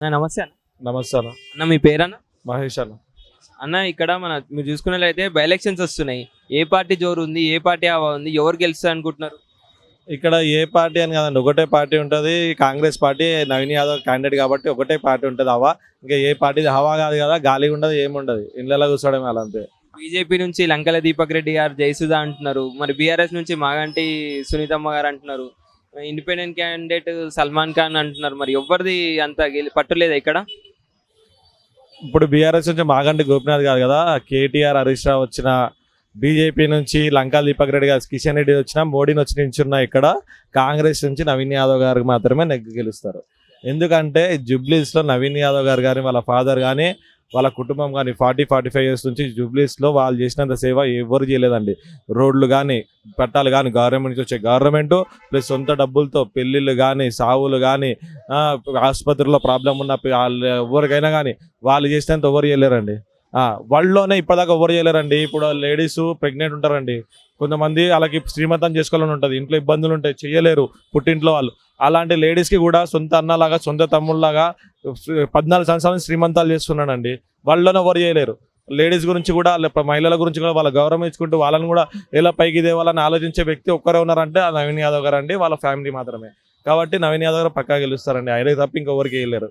నమస్తే అన్న. నమస్తే అన్న. అన్న మీ పేరన్న? మహేష్ అన్న. అన్న ఇక్కడ మీరు చూసుకున్నట్లయితే బై ఎలక్షన్స్ వస్తున్నాయి. ఏ పార్టీ జోరు ఉంది, ఏ పార్టీ హవా ఉంది, ఎవరు గెలుస్తారు అనుకుంటున్నారు? ఇక్కడ ఏ పార్టీ అని కదండి, ఒకటే పార్టీ ఉంటుంది. కాంగ్రెస్ పార్టీ, నవీన్ యాదవ్ క్యాండిడేట్ కాబట్టి ఒకటే పార్టీ ఉంటుంది హవా. ఇంకా ఏ పార్టీ హవా కాదు కదా, గాలి ఉండదు, ఏముండదు, ఇళ్ళలో కూర్చోవడం అలా అంతే. బీజేపీ నుంచి లంకల దీపక్ రెడ్డి గారు జయసుధ అంటున్నారు. మరి బీఆర్ఎస్ నుంచి మాగంటి సునీతమ్మ గారు అంటున్నారు. ఇండిపెండెంట్ క్యాండిడేట్ సల్మాన్ ఖాన్ అంటున్నారు. మరి ఎవరిది అంత పట్టులేదా ఇక్కడ? ఇప్పుడు బీఆర్ఎస్ నుంచి మాగంటి గోపినాథ్ గారు కదా, కేటీఆర్ హరీష్ రావు వచ్చిన, బీజేపీ నుంచి లంకా దీపక్ రెడ్డి గారు, కిషన్ రెడ్డి వచ్చిన, మోడీని వచ్చి నించున్న, ఇక్కడ కాంగ్రెస్ నుంచి నవీన్ యాదవ్ గారికి మాత్రమే నెగ్గి గెలుస్తారు. ఎందుకంటే జూబ్లీస్లో నవీన్ యాదవ్ గారు కానీ, వాళ్ళ ఫాదర్ కానీ, వాళ్ళ కుటుంబం కానీ 40-45 ఇయర్స్ నుంచి జూబ్లీస్లో వాళ్ళు చేసినంత సేవ ఎవరు చేయలేదండి. రోడ్లు కానీ, పట్టాలు కానీ గవర్నమెంట్ నుంచి వచ్చే గవర్నమెంట్ ప్లస్ సొంత డబ్బులతో పెళ్ళిళ్ళు కానీ, సావులు కానీ, ఆసుపత్రిలో ప్రాబ్లం ఉన్న వాళ్ళు ఎవరికైనా కానీ వాళ్ళు చేసినంత ఎవరు చేయలేరండి. వాళ్ళలోనే ఇప్పటిదాకా ఎవరు చేయలేరండి. ఇప్పుడు లేడీస్ ప్రెగ్నెంట్ ఉంటారండి, కొంతమంది వాళ్ళకి శ్రీమంతం చేసుకోవాలని ఉంటుంది, ఇంట్లో ఇబ్బందులు ఉంటాయి, చేయలేరు పుట్టింట్లో వాళ్ళు. అలాంటి లేడీస్కి కూడా సొంత అన్నలాగా, సొంత తమ్ముళ్ళలాగా 14 సంవత్సరాలు శ్రీమంతాలు చేస్తున్నానండి. వాళ్ళలోనే ఎవరు చేయలేరు. లేడీస్ గురించి కూడా, మహిళల గురించి కూడా వాళ్ళ గౌరవం ఇచ్చుకుంటూ వాళ్ళని కూడా ఎలా పైకి దేవాలని ఆలోచించే వ్యక్తి ఒక్కరే ఉన్నారంటే ఆ నవీన్ యాదవ్ గారు అండి, వాళ్ళ ఫ్యామిలీ మాత్రమే. కాబట్టి నవీన్ యాదవ్ గారు పక్కా గెలుస్తారండి, ఆయన తప్ప ఇంకెవరికి వేయలేరు.